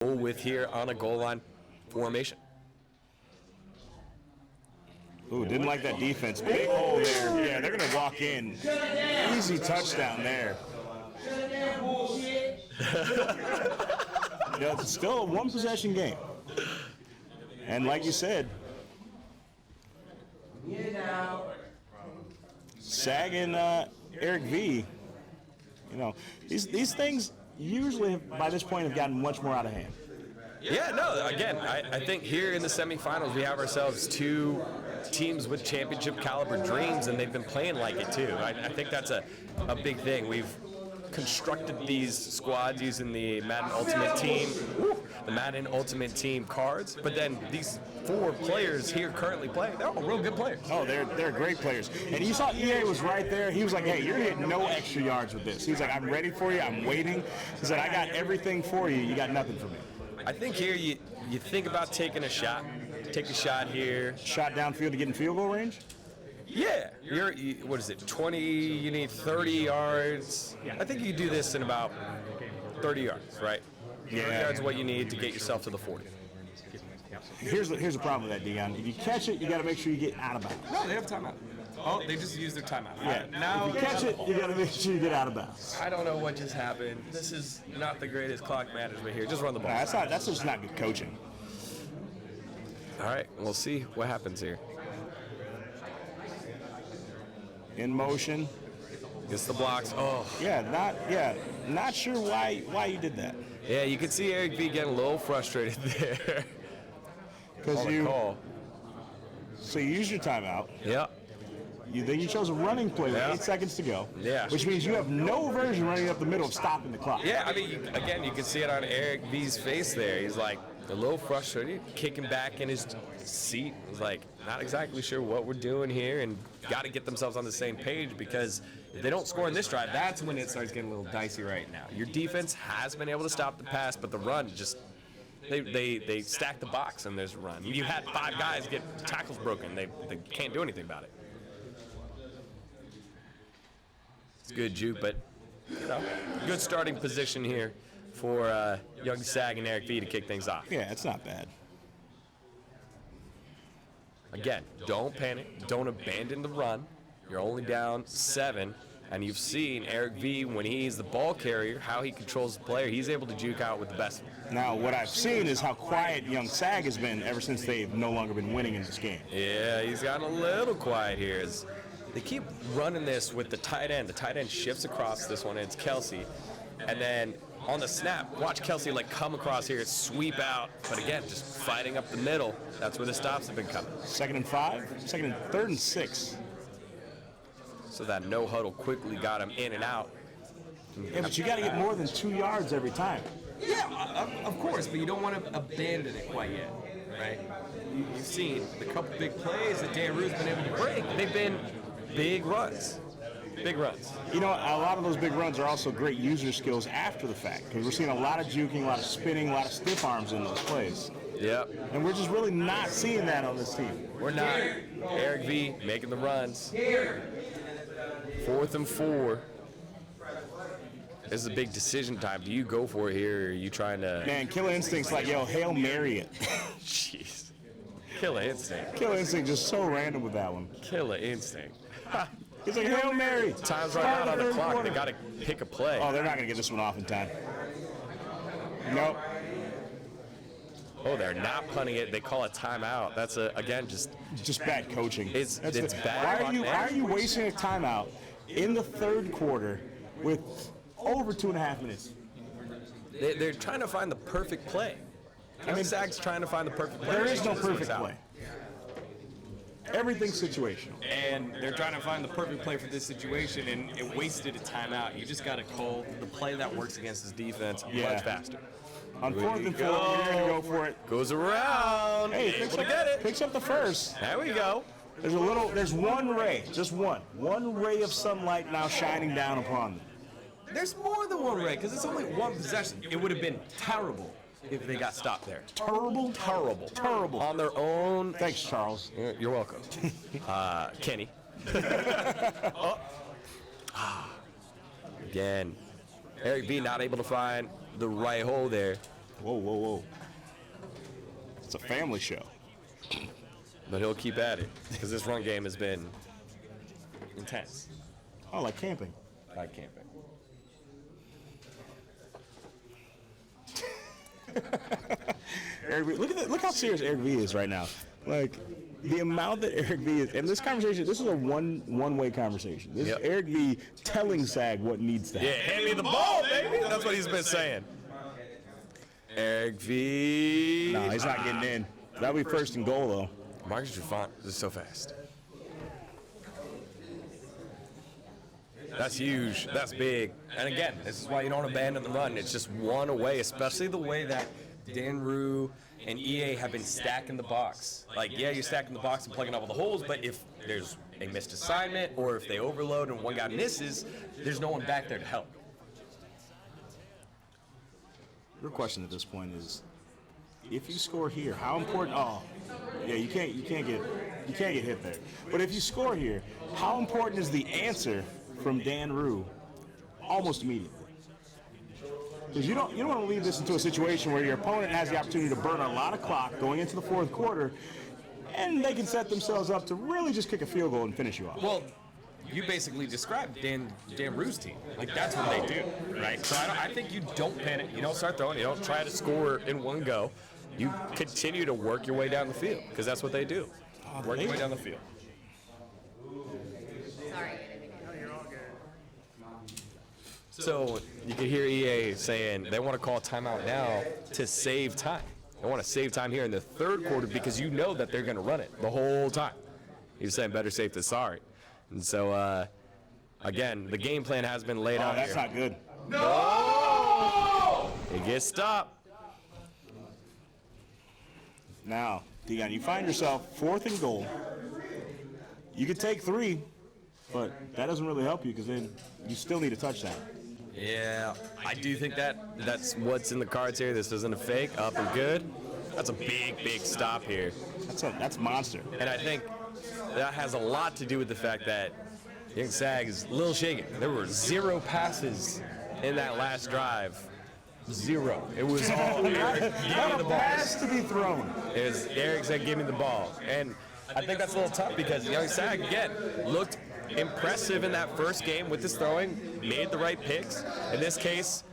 with here on a goal line formation. Ooh, didn't like that defense. Big hole there. Yeah, they're going to walk in. Easy touchdown there. Yeah, it's still a one-possession game. And like you said, Sag and Eric V, you know, these things usually by this point have gotten much more out of hand. Yeah, no, again, I think here in the semifinals we have ourselves two teams with championship caliber dreams, and they've been playing like it too. I think that's a big thing. We've constructed these squads using the Madden Ultimate Team cards, but then these 4 players here currently playing, they're all real good players. Oh, they're great players. And you saw EA was right there. He was like, hey, you're hitting no extra yards with this. He's like, I'm ready for you. I'm waiting. He said, I got everything for you. You got nothing for me. I think here you think about taking a shot. Take a shot here. Shot downfield to get in field goal range? Yeah. What is it, 20, you need 30 yards. I think you can do this in about 30 yards, right? Yeah. 30 yards is what you need to get yourself to the 40. Here's the problem with that, Dion. If you catch it, you got to make sure you get out of bounds. No, they have timeout. Oh, they just used their timeout. Yeah. Now if you catch it, you got to make sure you get out of bounds. I don't know what just happened. This is not the greatest clock management here. Just run the ball. That's just not good coaching. All right, we'll see what happens here. In motion. Gets the blocks. Oh. Not sure why you did that. Yeah, you can see Eric V getting a little frustrated there. Because so you use your timeout. Yeah. Then you chose a running play with 8 seconds to go. Yeah. Which means you have no version running up the middle of stopping the clock. Yeah, I mean, you can see it on Eric V's face there. He's like a little frustrated, kicking back in his seat. He's like, not exactly sure what we're doing here, and got to get themselves on the same page, because if they don't score in this drive, that's when it starts getting a little dicey right now. Your defense has been able to stop the pass, but the run just they stack the box and there's a run. You had 5 guys get tackles broken. They can't do anything about it. It's good, Juke, but good starting position here for young Sag and Eric V to kick things off. Yeah, it's not bad. Again, don't panic. Don't abandon the run. You're only down 7, and you've seen Eric V, when he's the ball carrier, how he controls the player. He's able to juke out with the best of them. Now, what I've seen is how quiet young Sag has been ever since they've no longer been winning in this game. Yeah, he's gotten a little quiet here. They keep running this with the tight end. The tight end shifts across this one, and it's Kelsey. And then on the snap, watch Kelsey come across here, sweep out. But again, just fighting up the middle. That's where the stops have been coming. 2nd and 5, 2nd and 3rd and 6. So that no huddle quickly got him in and out. Yeah, but you got to get more than 2 yards every time. Yeah, of course, but you don't want to abandon it quite yet, right? You've seen the couple big plays that Dan Rue's been able to bring. They've been big runs. Big runs. You know, a lot of those big runs are also great user skills after the fact, because we're seeing a lot of juking, a lot of spinning, a lot of stiff arms in those plays. Yep. And we're just really not seeing that on this team. We're not. Eric V making the runs. 4th and 4. This is a big decision time. Do you go for it here, or are you trying to... Man, Killer Instinct's like, yo, Hail Mary it. Jeez. Killer Instinct. Killer Instinct just so random with that one. Killer Instinct. He's like, Hail Mary. Time's right out on the clock. Quarter. They got to pick a play. Oh, they're not going to get this one off in time. Nope. Oh, they're not punting it. They call a timeout. That's, again, just bad coaching. It's bad. Why are you wasting a timeout in the 3rd quarter with over 2.5 minutes? They're trying to find the perfect play. I mean, Sag's trying to find the perfect play. There is no perfect play. Everything's situational. And they're trying to find the perfect play for this situation, and it wasted a timeout. You just got to call the play that works against his defense much faster. On 4th and 4, you're going to go for it. Goes around. Hey, able to get it. Picks up the first. There we go. There's one ray, just one ray of sunlight now shining down upon them. There's more than one ray, because it's only one possession. It would have been terrible if they got stopped there. Terrible. On their own. Thanks, Charles. You're welcome. Kenny. Again, Eric V not able to find the right hole there. Whoa, whoa, whoa. It's a family show. But he'll keep at it because this run game has been intense. Oh, like camping. Like camping. Eric V, look how serious Eric V is right now. Like, the amount that Eric V is, and this conversation, this is a one-way conversation. This is Eric V telling Sag what needs to happen. Yeah, hand me the ball, baby. That's what he's been saying. Eric V. No, he's not getting in. That'll be first and goal, though. Marcus Trufant is so fast. That's huge. That's big. And again, this is why you don't abandon the run. It's just one away, especially the way that Dan Rue and EA have been stacking the box. Like, yeah, you're stacking the box and plugging up all the holes, but if there's a missed assignment or if they overload and one guy misses, there's no one back there to help. Your question at this point is, if you score here, how important? Oh, yeah, you can't get hit there. But if you score here, how important is the answer from Dan Rue almost immediately? Because you don't want to leave this into a situation where your opponent has the opportunity to burn a lot of clock going into the fourth quarter, and they can set themselves up to really just kick a field goal and finish you off. Well, you basically described Dan Rue's team. Like, that's what they do, right? So I think you don't panic. You don't start throwing. You don't try to score in one go. You continue to work your way down the field because that's what they do. Work your way down the field. Sorry. So you can hear EA saying they want to call timeout now to save time. They want to save time here in the third quarter because you know that they're going to run it the whole time. He's saying better safe than sorry. And so, again, the game plan has been laid out that's here. not good. No! It gets stopped. Now, Dion, you find yourself fourth and goal. You could take 3, but that doesn't really help you because then you still need a touchdown. Yeah, I do think that's what's in the cards here. This isn't a fake. Up and good. That's a big stop here. That's monster. And I think that has a lot to do with the fact that Young Sag is a little shaken. There were 0 passes in that last drive. 0. It was all Eric. Give me the ball. Pass to be thrown. It was Eric said, "Give me the ball," and I think that's a little tough because Young Sag again looked impressive in that first game with his throwing, made the right picks. In this case,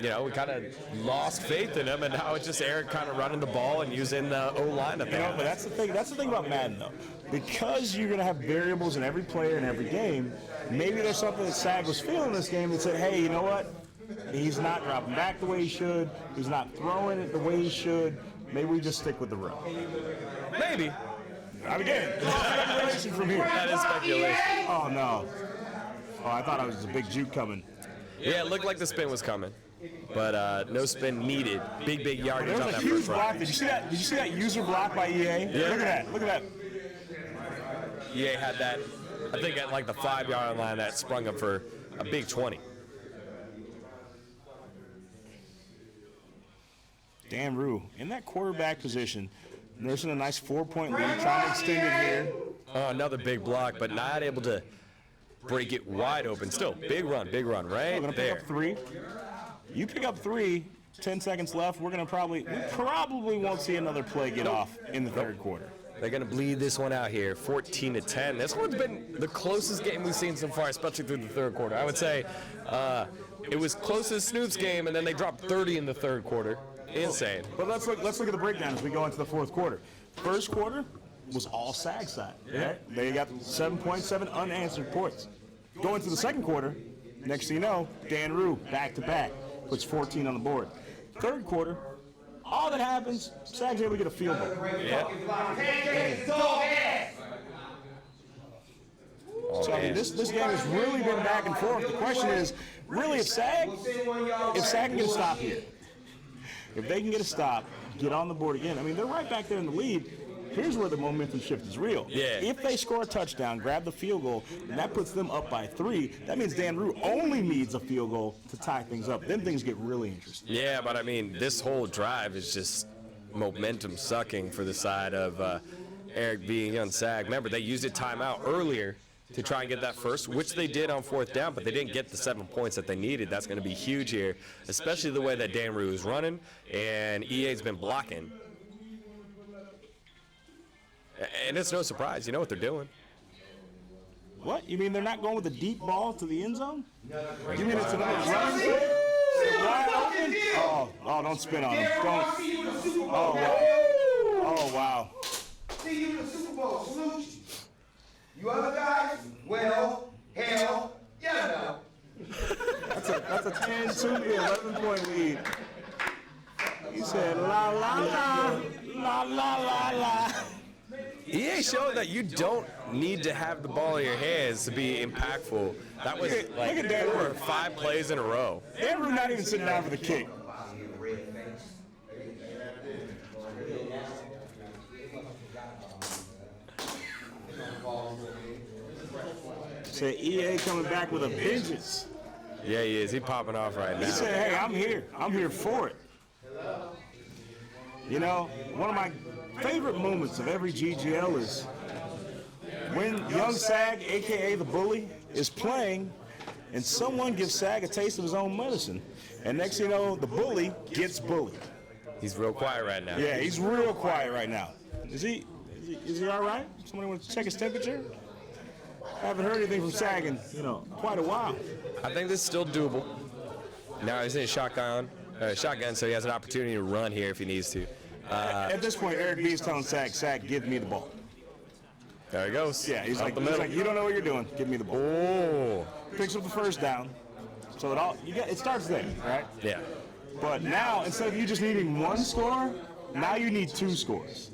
we kind of lost faith in him, and now it's just Eric kind of running the ball and using the O-line up there. But that's the thing. That's the thing about Madden, though. Because you're going to have variables in every player in every game, maybe there's something that Sag was feeling this game that said, hey, you know what? He's not dropping back the way he should. He's not throwing it the way he should. Maybe we just stick with the run. Maybe. I mean, again, speculation from here. That is speculation. Oh, no. Oh, I thought it was a big juke coming. Yeah, it looked like the spin was coming, but no spin needed. Big yardage There on was a that huge first run. block. Did you see that? Did you see that user block by EA? Yeah. Look at that. EA had that, I think, at like the 5-yard line that sprung up for a big 20. Dan Rue in that quarterback position, nursing a nice 4-point lead, trying to extend it here. Another big block, but not able to break it wide open. Still, big run, right We're gonna pick there. up 3. You pick up 3. 10 seconds left. We probably won't see another play get off in the third quarter. They're going to bleed this one out here, 14-10. This one's been the closest game we've seen so far, especially through the third quarter. I would say it was close as Snoop's game, and then they dropped 30 in the third quarter. Insane. But let's look at the breakdown as we go into the fourth quarter. First quarter was all Sag side. Right? They got 7.7 unanswered points. Going to the second quarter, next thing you know, Dan Rue back-to-back puts 14 on the board. Third quarter, all that happens, Sag's able to get a field goal. Yeah. So I mean, this game has really been back and forth. The question is, really, if Sag can get a stop here, if they can get a stop, get on the board again. I mean, they're right back there in the lead. Here's where the momentum shift is real. Yeah. If they score a touchdown, grab the field goal, and that puts them up by 3, that means Dan Rue only needs a field goal to tie things up. Then things get really interesting. Yeah, but I mean, this whole drive is just momentum sucking for the side of Eric V. and Young Sag. Remember, they used a timeout earlier to try and get that first, which they did on 4th down, but they didn't get the 7 points that they needed. That's going to be huge here, especially the way that Dan Rue is running and EA's been blocking. And it's no surprise. You know what they're doing. What? You mean they're not going with a deep ball to the end zone? You mean it's another running play? Wide open? Oh, don't spin on him. Don't. Oh, wow. Oh, wow. See you in the Super Bowl. Salute you. You other guys? Well, hell, yeah, no. That's a 10 to 11-point lead. He said, la, la, la, la, la, la, la. EA showed that you don't need to have the ball in your hands to be impactful. That was like look at Dan 4 Rue. or 5 plays in a row. Dan Rue not even sitting down for the kick. Said EA coming back with a vengeance. Yeah, he is. He's popping off right He now. said, hey, I'm here. I'm here for it. You know, one of my favorite moments of every GGL is when young Sag, a.k.a. the bully, is playing and someone gives Sag a taste of his own medicine. And next thing you know, the bully gets bullied. He's real quiet right now. Yeah, he's real quiet right now. Is he all right? Somebody want to check his temperature? I haven't heard anything from Sag in, quite a while. I think this is still doable. Now he's in a shotgun, so he has an opportunity to run here if he needs to. At this point, Eric B is telling Sag, give me the ball. There he goes. Yeah, he's Up like, the middle. you don't know what you're doing. Give me the ball. Oh. Picks up the first down. So it starts there, right? Yeah. But now, instead of you just needing one score, now you need 2 scores.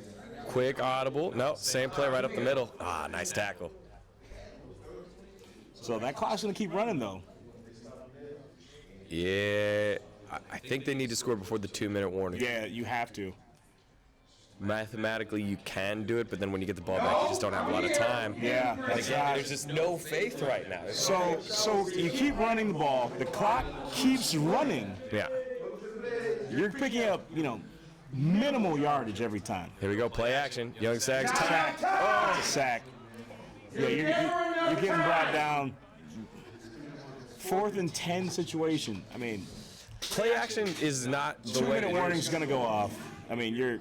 Quick audible. No, same play right up the middle. Ah, nice tackle. So that clock's going to keep running, though. Yeah, I think they need to score before the 2-minute warning. Yeah, you have to. Mathematically, you can do it, but then when you get the ball back, you just don't have a lot of time. Yeah, And that's again, right. there's just no faith right now. So you keep running the ball. The clock keeps running. Yeah. You're picking up, minimal yardage every time. Here we go, play action. Young Sags time. Sack. Oh, sack. Yeah, you're getting brought down. 4th and 10 situation. I mean, Play action is not the way 2-minute to warning's going to go off. I mean,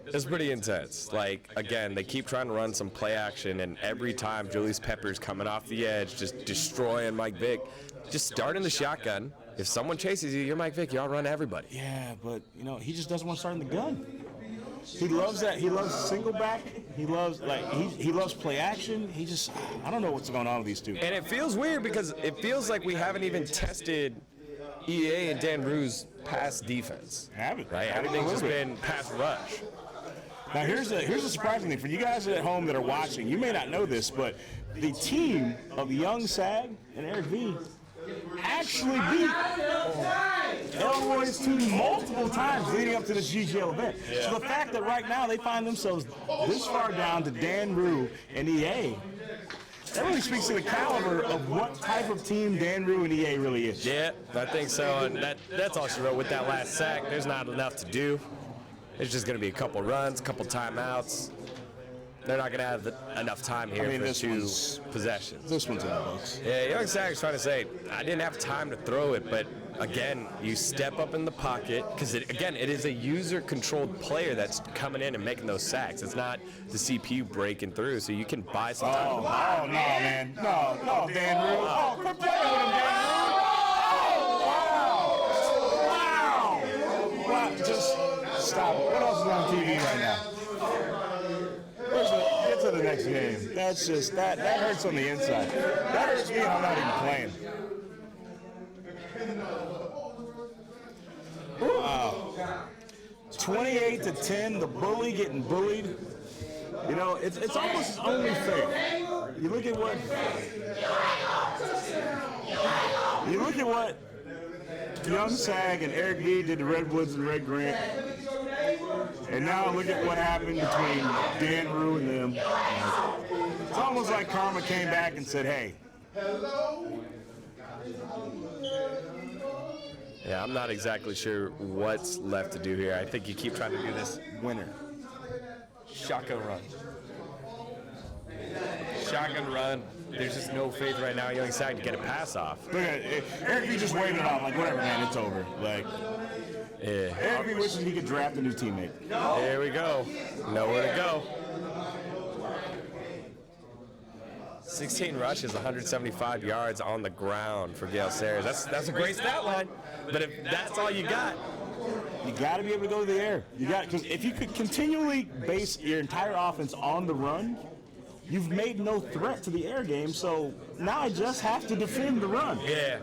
It's pretty intense. Like, again, they keep trying to run some play action, and every time Julius Pepper's coming off the edge, just destroying Mike Vick. Just start in the shotgun. If someone chases you, you're Mike Vick. You outrun everybody. Yeah, but he just doesn't want to start in the gun. He loves that. He loves single back. He loves he loves play action. I don't know what's going on with these two. And it feels weird because it feels like we haven't even tested EA and Dan Rue's pass defense. Haven't. Right? Everything's just been pass rush. Now here's the surprising thing for you guys at home that are watching. You may not know this, but the team of Young Sag and Eric V actually beat Elroy's team multiple times leading up to this GGL event. Yeah. So the fact that right now they find themselves this far down to Dan Rue and EA, that really speaks to the caliber of what type of team Dan Rue and EA really is. Yeah, I think so. And that's all she wrote with that last sack. There's not enough to do. It's just going to be a couple runs, a couple timeouts. They're not going to have enough time here for 2 possessions. This one's in the books. Yeah, Young Sag's trying to say, I didn't have time to throw it, but again, you step up in the pocket, because it is a user-controlled player that's coming in and making those sacks. It's not the CPU breaking through, so you can buy some time. Oh, no, man. No, Dan Rue. Oh, quit playing with him, Dan Rue. Oh, wow. Just stop it. What else is on TV right now? Get to the next game. That's just, that hurts on the inside. That hurts me and I'm not even playing. Wow. 28-10, the bully getting bullied. It's almost only fair. You look at what Young Sag and Eric V did to Redwoods and Red Grant. And now look at what happened between Dan Rue and them. It's almost like karma came back and said, hey. Yeah, I'm not exactly sure what's left to do here. I think you keep trying to do this Winner. shotgun run. shotgun run. There's just no faith right now. Young Sack to get a pass off. Look at it. Eric B just waving it off like, whatever, man, it's over. Like, Yeah. Eric B wishes he could draft a new teammate. Here we go. Nowhere to go. 16 rushes, 175 yards on the ground for Gale Sayers. That's a great stat line. But if that's all you got, You got to be able to go to the air. You got, because if you could continually base your entire offense on the run, you've made no threat to the air game. So now I just have to defend the run. yeah.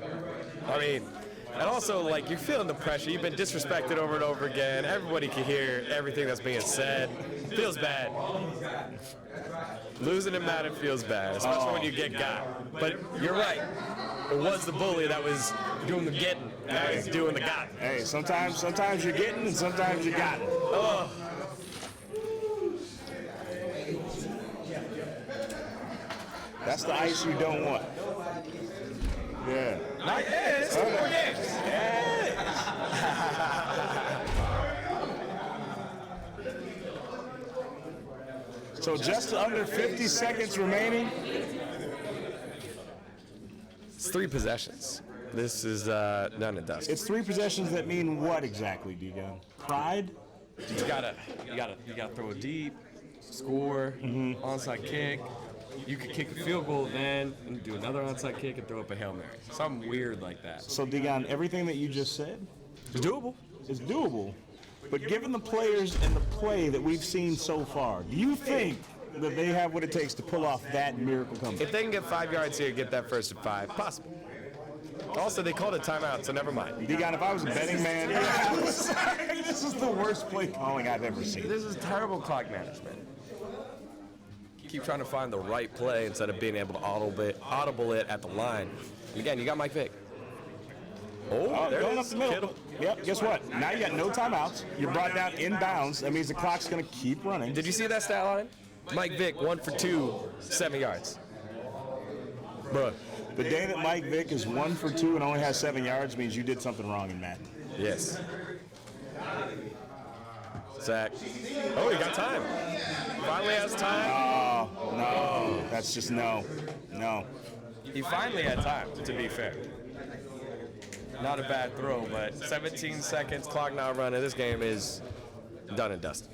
I mean, and also, like, you're feeling the pressure. You've been disrespected over and over again. Everybody can hear everything that's being said. Feels bad. Losing in Madden feels bad, especially when you get got. But you're right. It was the bully that was doing the getting. Now he's doing the got. Hey, sometimes you're getting and sometimes you got it. Oh. That's the ice you don't want. Yeah. Not yet. It's 2 more games. So just under 50 seconds remaining. It's 3 possessions. This is none and dust. It's 3 possessions that mean what exactly, D-Gun? Pride? You gotta throw it deep, score, onside kick. You could kick a field goal then and do another onside kick and throw up a Hail Mary. Something weird like that. So, D-Gun, everything that you just said It's doable. is doable. But given the players and the play that we've seen so far, do you think that they have what it takes to pull off that miracle comeback? If they can get 5 yards here, get that first and 5, possible. Also, they called a timeout, so never mind. D-Gun, if I was a betting man, this is the worst play calling I've ever seen. This is terrible clock management. Keep trying to find the right play instead of being able to audible it at the line. And again, you got Mike Vick. Oh, there Going it up is. the middle. Kittle. Yep, guess what? Now you got no timeouts. You're brought down inbounds. That means the clock's going to keep running. Did you see that stat line? Mike Vick, 1 for 2, 7 yards. Bruh. The day that Mike Vick is 1 for 2 and only has 7 yards means you did something wrong in Madden. Yes. Zach. Oh, he got time. Finally has time. Oh, no. That's just no. No. He finally had time, to be fair. Not a bad throw, but 17 seconds, clock now running. This game is done and dusted.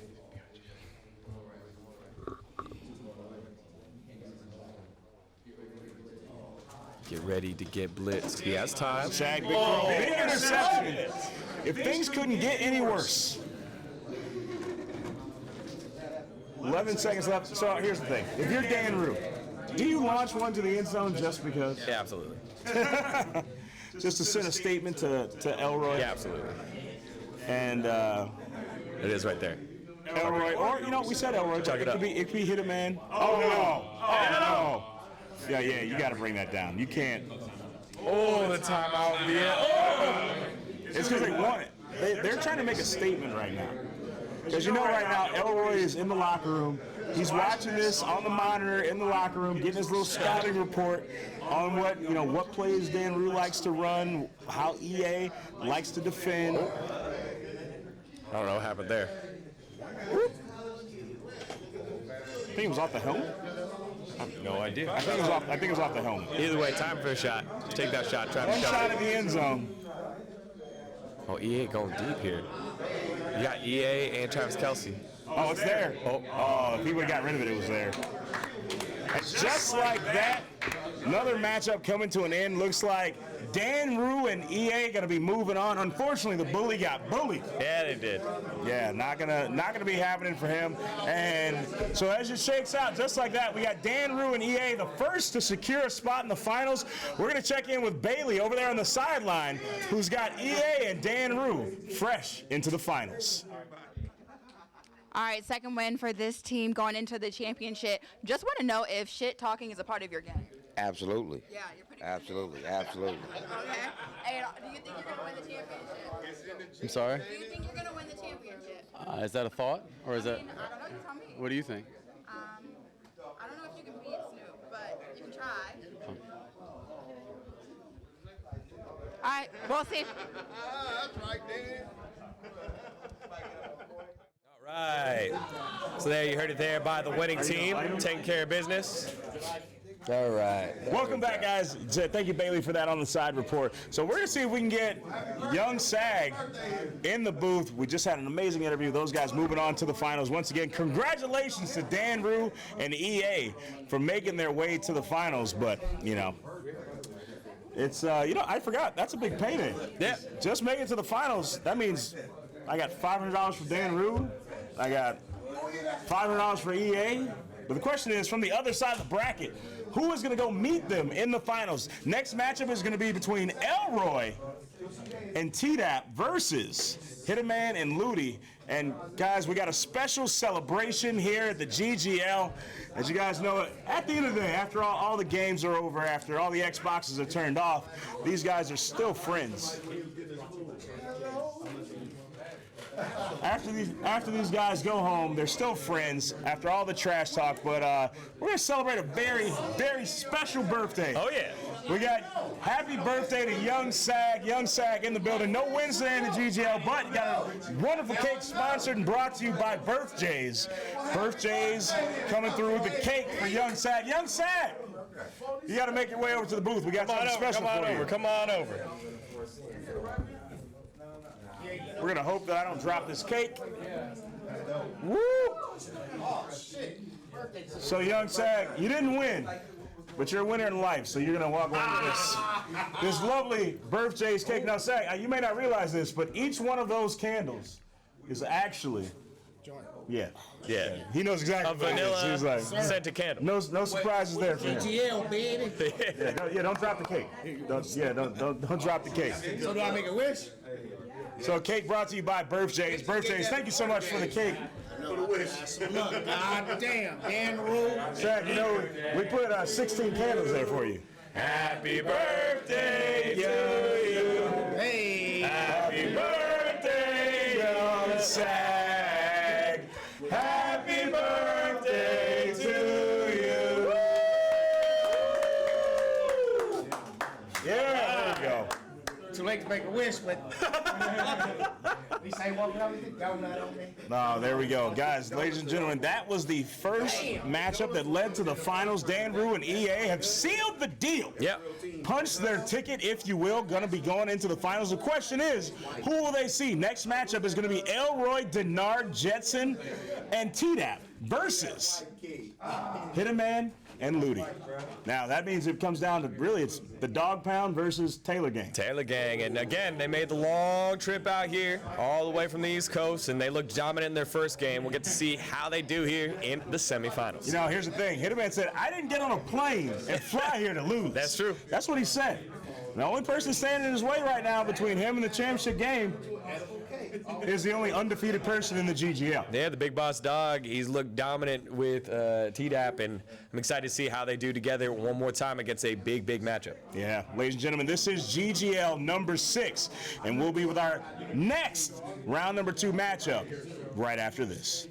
Get ready to get blitzed. He has time. Shaq, big throw. Big interception. If things couldn't get any worse. 11 seconds left. So here's the thing. If you're Dan Rue, do you launch one to the end zone just because? Yeah, absolutely. Just to send a statement to Elroy? Yeah, absolutely. And It is right there. Elroy, or, you know, we said Elroy. Chuck it up. It could be hit a man. Oh, no. Oh, no. Yeah, you got to bring that down. You can't. Oh, the timeout. Yeah. It's because they want it. They're trying to make a statement right now. Because you know right now, Elroy is in the locker room. He's watching this on the monitor in the locker room, getting his little scouting report on what plays Dan Rue likes to run, how EA likes to defend. I don't know what happened there. I think it was off the helmet. I have no idea. I think it was off the helmet. Either way, time for a shot. Take that shot. Try One to shot shot at the end zone. Oh, EA going deep here. You got EA and Travis Kelce. Oh, it's there. Oh, if he would have got rid of it, it was there. And just like that, another matchup coming to an end. Looks like Dan Rue and EA going to be moving on. Unfortunately, the bully got bullied. Yeah, they did. Yeah, not gonna be happening for him. And so as it shakes out, just like that, we got Dan Rue and EA, the first to secure a spot in the finals. We're gonna check in with Bailey over there on the sideline, who's got EA and Dan Rue fresh into the finals. All right, second win for this team going into the championship. Just want to know if shit talking is a part of your game. Absolutely. Yeah, you're pretty Absolutely. Absolutely. Okay. Hey, do you think you're going to win the championship? I'm sorry? Do you think you're going to win the championship? Is that a thought? Or is that. I don't know, you tell me. What do you think? I don't know if you can beat Snoop, but you can try. All right, we'll see. That's right, Dan. All right. So there you heard it there by the winning team, taking care of business. All right. Welcome back, guys. Thank you, Bailey, for that on the side report. So we're going to see if we can get Young Sag in the booth. We just had an amazing interview. Those guys moving on to the finals. Once again, congratulations to Dan Rue and EA for making their way to the finals. But, you know, it's, I forgot. That's a big payday. Yeah. Just make it to the finals. That means I got $500 for Dan Rue. I got $500 for EA. But the question is, from the other side of the bracket, who is going to go meet them in the finals? Next matchup is going to be between Elroy and T-Dap versus Hitman and Ludi. And guys, we got a special celebration here at the GGL. As you guys know, at the end of the day, after all the games are over, after all the Xboxes are turned off, these guys are still friends. After these guys go home, they're still friends after all the trash talk. But we're gonna celebrate a very, very special birthday. Oh yeah. We got happy birthday to Young Sag. Young Sag in the building. No Wednesday in the GGL, but got a wonderful cake sponsored and brought to you by Birth Jays. Birth Jays coming through with the cake for Young Sag. Young Sag, you got to make your way over to the booth. We got something special for you. Come on over. We're gonna hope that I don't drop this cake. Woo! So Young Sag, you didn't win, but you're a winner in life. So you're gonna walk away with this lovely birthday cake. Now, Sag, you may not realize this, but each one of those candles is actually, yeah. He knows exactly A what it is. vanilla He's like, scented candle. no surprises there for him. GGL, baby. Don't drop the cake. Don't drop the cake. So do I make a wish? So cake brought to you by Birth Jays. Birth Jays, thank you so much for the cake. Look, God damn, Dan Rule. Zach, you know, we put 16 candles there for you. Happy birthday to you. Hey. Happy birthday, Young Sag. Happy birthday to you. Yeah, there we go. Too late to make a wish, but at least I ain't walking out with the donut on me. No, there we go. Guys, ladies and gentlemen, that was the first matchup that led to the finals. Dan Rue and EA have sealed the deal. Yep. Punched their ticket, if you will, going to be going into the finals. The question is, who will they see? Next matchup is going to be Elroy, Denard, Jetson, and T-Dap versus Hitman and Ludi. Now, that means it comes down to, really, it's the Dog Pound versus Taylor Gang. Taylor Gang, and again, they made the long trip out here, all the way from the East Coast, and they looked dominant in their first game. We'll get to see how they do here in the semifinals. You know, here's the thing. Hitman said, I didn't get on a plane and fly here to lose. That's true. That's what he said. The only person standing in his way right now between him and the championship game is the only undefeated person in the GGL. Yeah, the big boss dog. He's looked dominant with T-Dap, and I'm excited to see how they do together one more time against a big, big matchup. Yeah, ladies and gentlemen, this is GGL number 6, and we'll be with our next round number 2 matchup right after this.